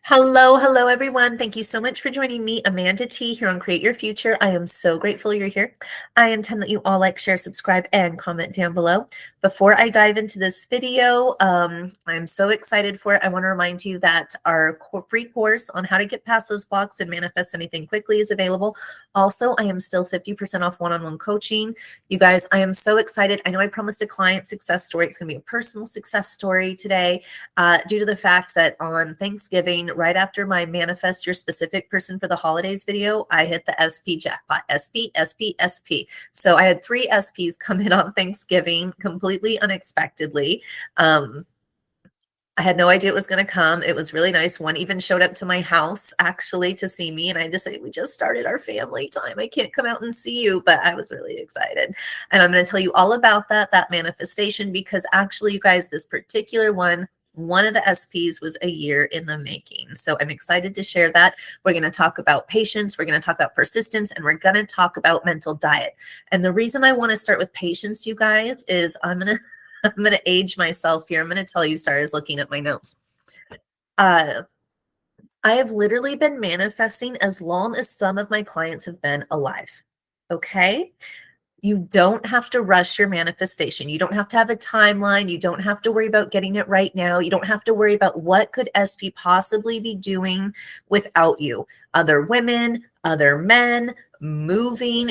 Hello, everyone. Thank you so much for joining me, Amanda T, here on Create Your Future. I am so grateful you're here. I intend that you all like, share, subscribe, and comment down below. Before I dive into this video, I'm so excited for it. I want to remind you that our free course on how to get past those blocks and manifest anything quickly is available. Also, I am still 50% off one-on-one coaching. You guys, I am so excited. I know I promised a client success story. It's going to be a personal success story today. Due to the fact that on Thanksgiving, right after my Manifest Your Specific Person for the Holidays video, I hit the SP jackpot. SP, SP, SP. So I had 3 SPs come in on Thanksgiving completely unexpectedly. I had no idea it was going to come. It was really nice. One even showed up to my house actually to see me. And I just say, we just started our family time. I can't come out and see you, but I was really excited. And I'm going to tell you all about that manifestation, because actually, you guys, this particular one of the SPs was a year in the making. So I'm excited to share that. We're going to talk about patience. We're going to talk about persistence, and we're going to talk about mental diet. And the reason I want to start with patience, you guys, is I'm going to age myself here. I'm going to tell you, sorry, I was looking at my notes. I have literally been manifesting as long as some of my clients have been alive. Okay. You don't have to rush your manifestation. You don't have to have a timeline. You don't have to worry about getting it right now. You don't have to worry about what could SP possibly be doing without you. Other women, other men, moving.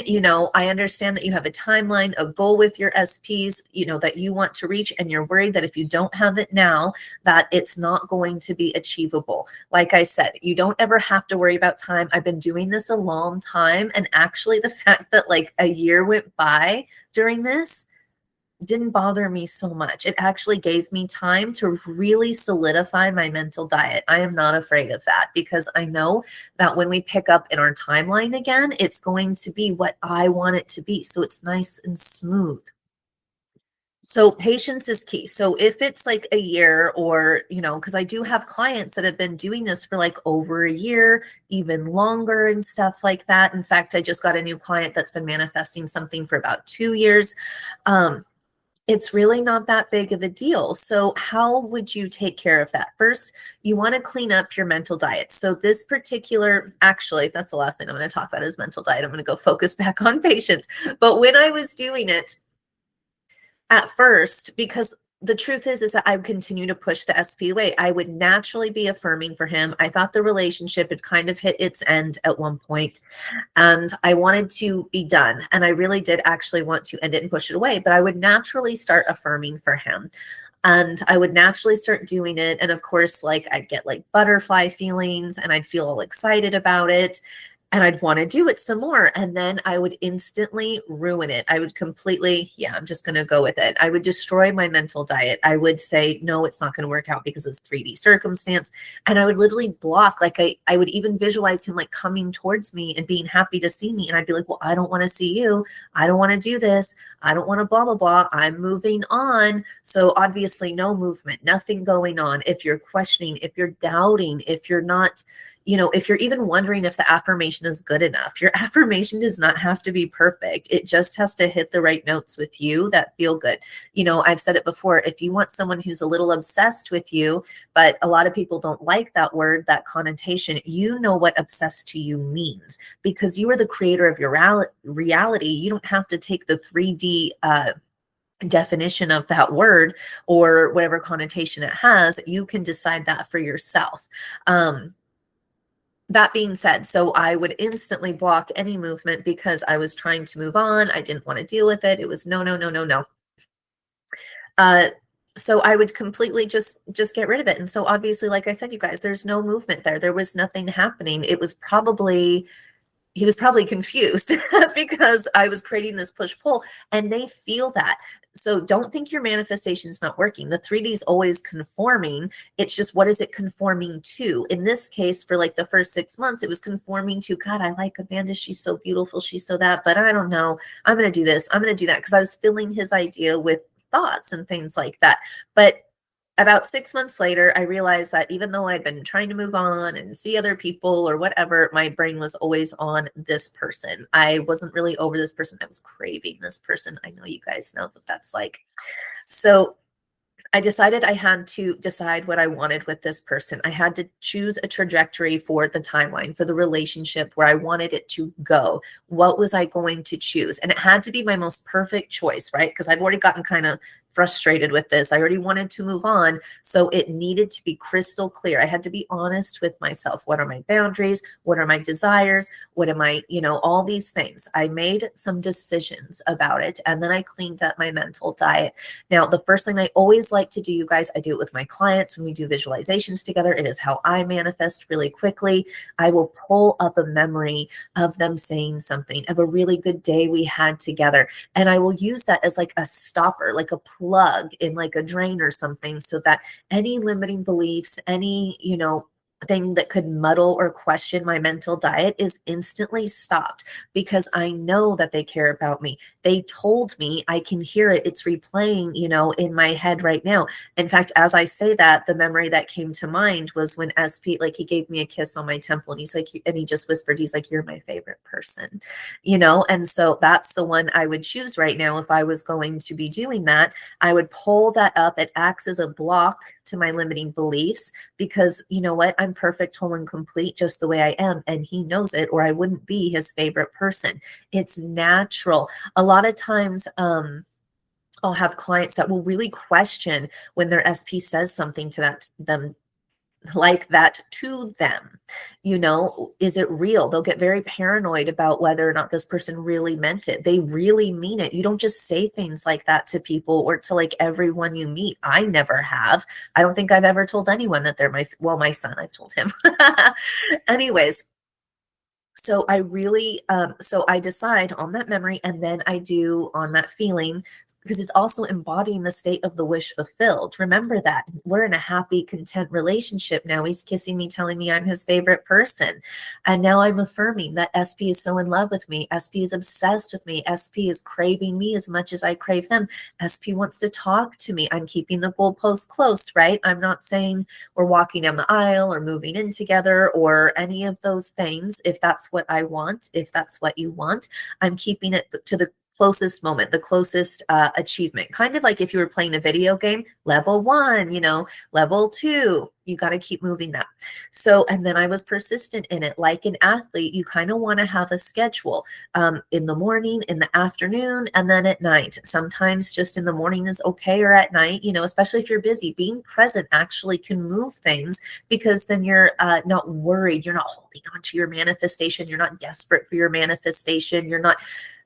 I understand that you have a timeline, a goal with your SPs, that you want to reach, and you're worried that if you don't have it now, that it's not going to be achievable. Like I said, you don't ever have to worry about time. I've been doing this a long time, and actually the fact that like a year went by during this didn't bother me so much. It actually gave me time to really solidify my mental diet. I am not afraid of that, because I know that when we pick up in our timeline again, it's going to be what I want it to be. So it's nice and smooth. So patience is key. So if it's like a year, or, because I do have clients that have been doing this for like over a year, even longer and stuff like that. In fact, I just got a new client that's been manifesting something for about 2 years. It's really not that big of a deal. So how would you take care of that? First, you want to clean up your mental diet. So this particular, actually, that's the last thing I'm going to talk about is mental diet. I'm going to go focus back on patience. But when I was doing it at first, because the truth is that I would continue to push the SP away. I would naturally be affirming for him. I thought the relationship had kind of hit its end at one point, and I wanted to be done. And I really did actually want to end it and push it away, but I would naturally start affirming for him. And I would naturally start doing it. And of course, like I'd get like butterfly feelings, and I'd feel all excited about it. And I'd want to do it some more. And then I would instantly ruin it. I would completely, I'm just going to go with it. I would destroy my mental diet. I would say, no, it's not going to work out because it's 3D circumstance. And I would literally block, like I would even visualize him like coming towards me and being happy to see me. And I'd be like, well, I don't want to see you. I don't want to do this. I don't want to blah, blah, blah. I'm moving on. So obviously no movement, nothing going on. If you're questioning, if you're doubting, if you're not, if you're even wondering if the affirmation is good enough, your affirmation does not have to be perfect. It just has to hit the right notes with you that feel good. I've said it before, if you want someone who's a little obsessed with you, but a lot of people don't like that word, that connotation, you know what obsessed to you means, because you are the creator of your reality. You don't have to take the 3D definition of that word or whatever connotation it has. You can decide that for yourself. That being said, so I would instantly block any movement because I was trying to move on. I didn't want to deal with it. It was no, no, no, no, no. So I would completely just get rid of it. And so obviously, like I said, you guys, there's no movement there. There was nothing happening. He was probably confused because I was creating this push-pull, and they feel that. So don't think your manifestation is not working. The 3D is always conforming. It's just, what is it conforming to? In this case, for like the first 6 months, it was conforming to, God, I like Amanda. She's so beautiful. She's so that, but I don't know. I'm going to do this. I'm going to do that. Because I was filling his idea with thoughts and things like that. But about 6 months later, I realized that even though I'd been trying to move on and see other people or whatever, my brain was always on this person. I wasn't really over this person. I was craving this person. I know you guys know that that's like, so I decided I had to decide what I wanted with this person. I had to choose a trajectory for the timeline, for the relationship, where I wanted it to go. What was I going to choose? And it had to be my most perfect choice, right? Because I've already gotten kind of frustrated with this. I already wanted to move on. So it needed to be crystal clear. I had to be honest with myself. What are my boundaries? What are my desires? What am I, all these things. I made some decisions about it, and then I cleaned up my mental diet. Now, the first thing I always like to do, you guys, I do it with my clients when we do visualizations together. It is how I manifest really quickly. I will pull up a memory of them saying something, of a really good day we had together. And I will use that as like a stopper, like a plug in like a drain or something, so that any limiting beliefs, any, thing that could muddle or question my mental diet is instantly stopped, because I know that they care about me. They told me, I can hear it. It's replaying, in my head right now. In fact, as I say that, the memory that came to mind was when SP, like, he gave me a kiss on my temple, and he's like, and he just whispered, he's like, you're my favorite person, and so that's the one I would choose right now. If I was going to be doing that, I would pull that up. It acts as a block to my limiting beliefs, because you know what? I'm perfect, whole, and complete just the way I am. And he knows it, or I wouldn't be his favorite person. It's natural. A lot of times, I'll have clients that will really question when their SP says something to them like that to them. Is it real? They'll get very paranoid about whether or not this person really meant it. They really mean it. You don't just say things like that to people or to like everyone you meet. I never have. I don't think I've ever told anyone that they're my son, I've told him. Anyways, so I really, so I decide on that memory, and then I do on that feeling, because it's also embodying the state of the wish fulfilled. Remember that we're in a happy, content relationship now. He's kissing me, telling me I'm his favorite person. And now I'm affirming that SP is so in love with me. SP is obsessed with me. SP is craving me as much as I crave them. SP wants to talk to me. I'm keeping the goalpost close, right? I'm not saying we're walking down the aisle or moving in together or any of those things. If that's what I want, if that's what you want, I'm keeping it to the closest moment, the closest achievement. Kind of like if you were playing a video game, level 1, level 2, you got to keep moving that. So, and then I was persistent in it. Like an athlete, you kind of want to have a schedule in the morning, in the afternoon, and then at night. Sometimes just in the morning is okay, or at night, especially if you're busy. Being present actually can move things, because then you're not worried. You're not holding on to your manifestation. You're not desperate for your manifestation. You're not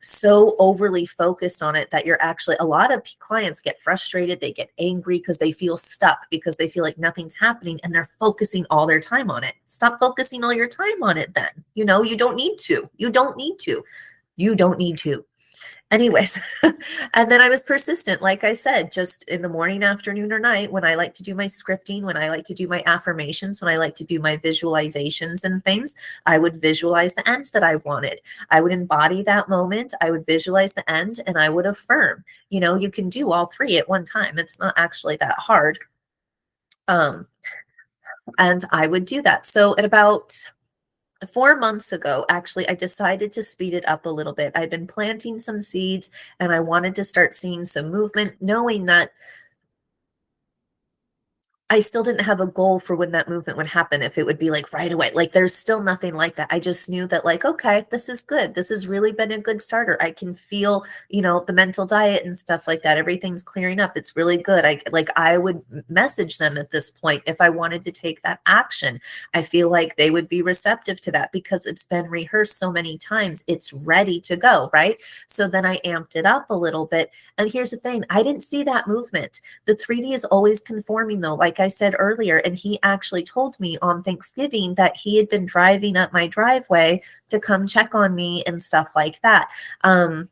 so overly focused on it that you're actually, a lot of clients get frustrated. They get angry because they feel stuck, because they feel like nothing's happening, and they're focusing all their time on it. Stop focusing all your time on it then. You don't need to. You don't need to. You don't need to. Anyways, and then I was persistent, like I said, just in the morning, afternoon, or night, when I like to do my scripting, when I like to do my affirmations, when I like to do my visualizations and things, I would visualize the end that I wanted. I would embody that moment. I would visualize the end, and I would affirm. You can do all three at one time. It's not actually that hard. And I would do that. So at about 4 months ago, actually, I decided to speed it up a little bit. I'd been planting some seeds, and I wanted to start seeing some movement, knowing that I still didn't have a goal for when that movement would happen, if it would be like right away. Like, there's still nothing like that. I just knew that, like, okay, this is good. This has really been a good starter. I can feel, the mental diet and stuff like that. Everything's clearing up. It's really good. I would message them at this point if I wanted to take that action. I feel like they would be receptive to that, because it's been rehearsed so many times. It's ready to go, right? So then I amped it up a little bit. And here's the thing. I didn't see that movement. The 3D is always conforming, though, like I said earlier. And he actually told me on Thanksgiving that he had been driving up my driveway to come check on me and stuff like that. And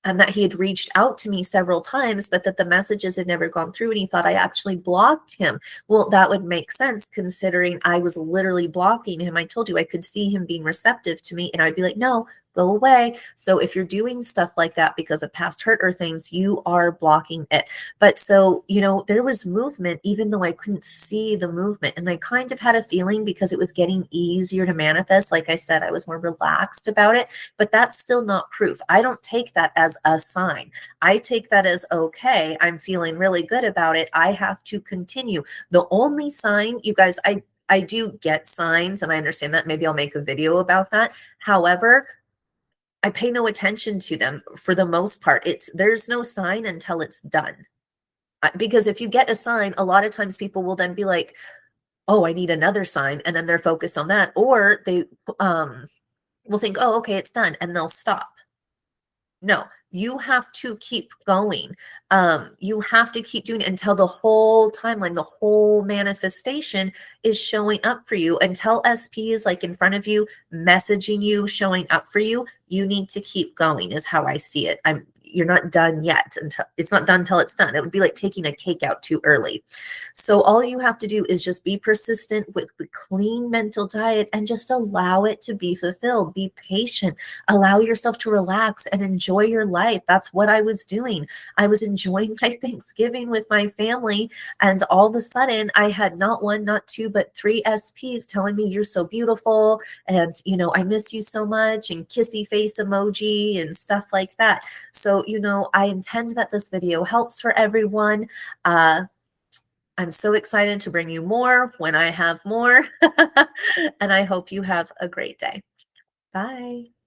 that he had reached out to me several times, but that the messages had never gone through, and he thought I actually blocked him. Well, that would make sense, considering I was literally blocking him. I told you I could see him being receptive to me, and I'd be like, no, go away. So if you're doing stuff like that because of past hurt or things, you are blocking it. But so, there was movement, even though I couldn't see the movement. And I kind of had a feeling because it was getting easier to manifest. Like I said, I was more relaxed about it, but that's still not proof. I don't take that as a sign. I take that as, okay, I'm feeling really good about it. I have to continue. The only sign, you guys, I do get signs, and I understand that. Maybe I'll make a video about that. However, I pay no attention to them for the most part. There's no sign until it's done. Because if you get a sign, a lot of times people will then be like, oh, I need another sign. And then they're focused on that. Or they will think, oh, okay, it's done. And they'll stop. No, you have to keep going. You have to keep doing it until the whole timeline, the whole manifestation is showing up for you. Until SP is like in front of you, messaging you, showing up for you, you need to keep going is how I see it. You're not done yet until it's not done until it's done. It would be like taking a cake out too early. So all you have to do is just be persistent with the clean mental diet and just allow it to be fulfilled. Be patient. Allow yourself to relax and enjoy your life. That's what I was doing. I was enjoying my Thanksgiving with my family. And all of a sudden I had not one, not two, but 3 SPs telling me you're so beautiful. And, I miss you so much, and kissy face emoji and stuff like that. So, I intend that this video helps for everyone. I'm so excited to bring you more when I have more. And I hope you have a great day. Bye.